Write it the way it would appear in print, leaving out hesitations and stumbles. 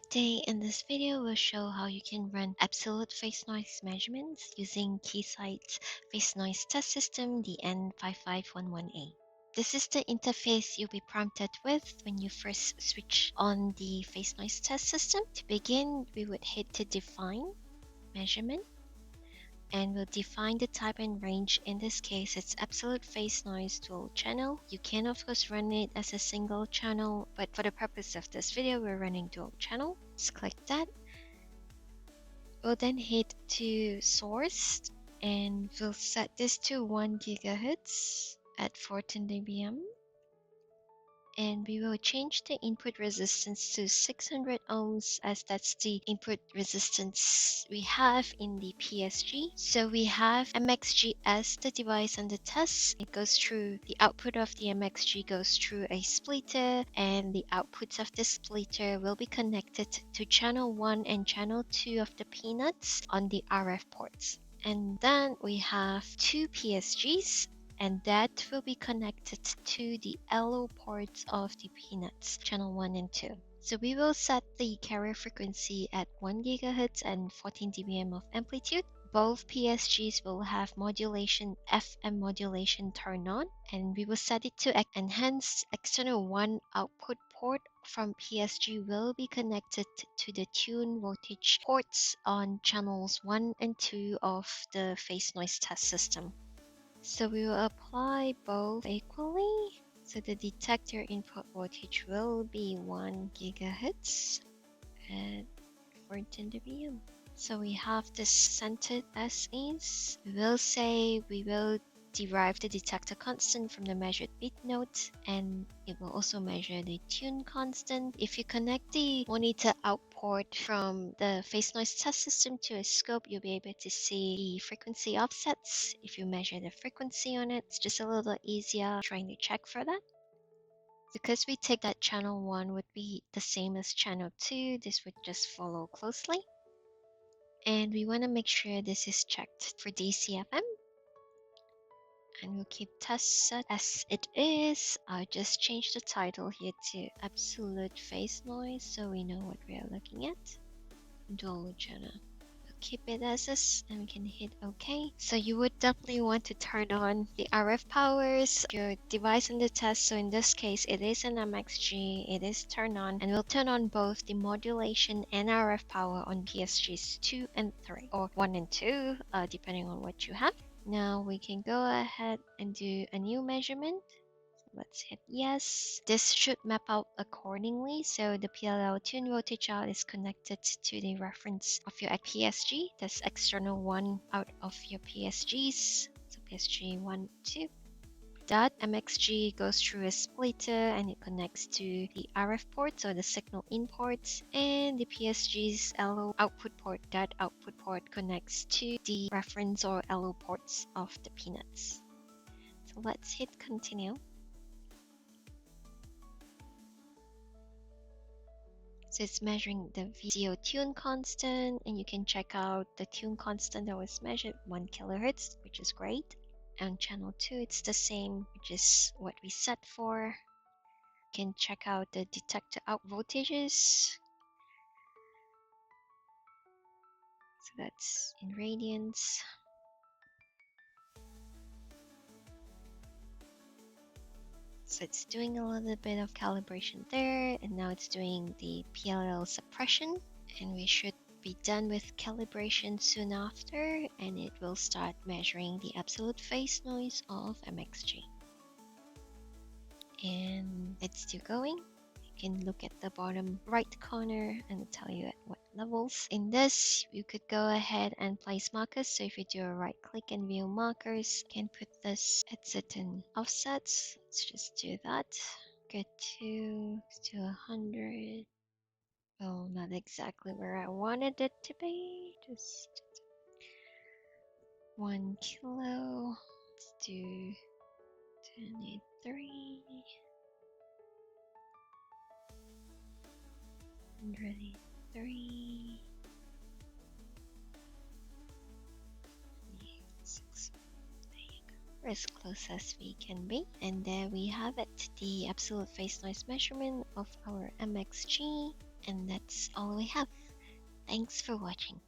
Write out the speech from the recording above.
Today in this video, we'll show how you can run absolute face noise measurements using Keysight's face noise test system, the N5511A. This is the interface you'll be prompted with when you first switch on the face noise test system. To begin, we would hit to define measurement, and we'll define the type and range. In this case, it's absolute face noise dual channel. You can of course run it as a single channel, but for the purpose of this video, we're running dual channel. Just click that. We'll then hit to source, and we'll set this to 1 gigahertz at 14 dBm. And we will change the input resistance to 600 ohms, as that's the input resistance we have in the PSG. So we have MXG as the device under test. It goes through, the output of the MXG goes through a splitter, and the outputs of the splitter will be connected to channel 1 and channel 2 of the peanuts on the RF ports. And then we have two PSGs, and that will be connected to the LO ports of the peanuts, channel 1 and 2. So we will set the carrier frequency at 1 GHz and 14 dBm of amplitude. Both PSGs will have modulation, FM modulation turned on, and we will set it to enhance. External 1 output port from PSG will be connected to the tune voltage ports on channels 1 and 2 of the face noise test system. So we will apply both equally. So the detector input voltage will be 1 gigahertz at 14 dBm. So we have this centered as is. We will say we will derive the detector constant from the measured bit note, and it will also measure the tune constant. If you connect the monitor out port from the face noise test system to a scope, you'll be able to see the frequency offsets. If you measure the frequency on it, it's just a little easier trying to check for that. Because we take that channel 1 would be the same as channel 2, this would just follow closely. And we want to make sure this is checked for DCFM. And we'll keep test set as it is. I'll just change the title here to absolute face noise so we know what we are looking at. Dual channel. We'll keep it as is, and we can hit OK. So you would definitely want to turn on the RF powers, your device in the test. So in this case, it is an MXG, it is turned on, and we'll turn on both the modulation and RF power on PSGs 2 and 3, or 1 and 2, depending on what you have. Now we can go ahead and do a new measurement. So let's hit yes. This should map out accordingly. So the PLL tune voltage out is connected to the reference of your PSG. That's external 1 out of your PSGs. So PSG 1, 2. That MXG goes through a splitter and it connects to the RF port, so the signal in ports, and the PSG's LO output port. That output port connects to the reference or LO ports of the peanuts. So let's hit continue. So it's measuring the VCO tune constant, and you can check out the tune constant that was measured, 1 kilohertz, which is great. On channel 2, it's the same, which is what we set for. You can check out the detector out voltages. So that's in radians. So it's doing a little bit of calibration there, and now it's doing the PLL suppression, and we should be done with calibration soon after, and it will start measuring the absolute phase noise of MXG. And it's still going. You can look at the bottom right corner and it'll tell you at what levels. In this, you could go ahead and place markers. So if you do a right click and view markers, you can put this at certain offsets. Let's just do that. Go to 100. Well, not exactly where I wanted it to be. Just 1 kilo. Let's do 23. 103. 6. There you go. We're as close as we can be. And there we have it, the absolute phase noise measurement of our MXG. And that's all we have. Thanks for watching.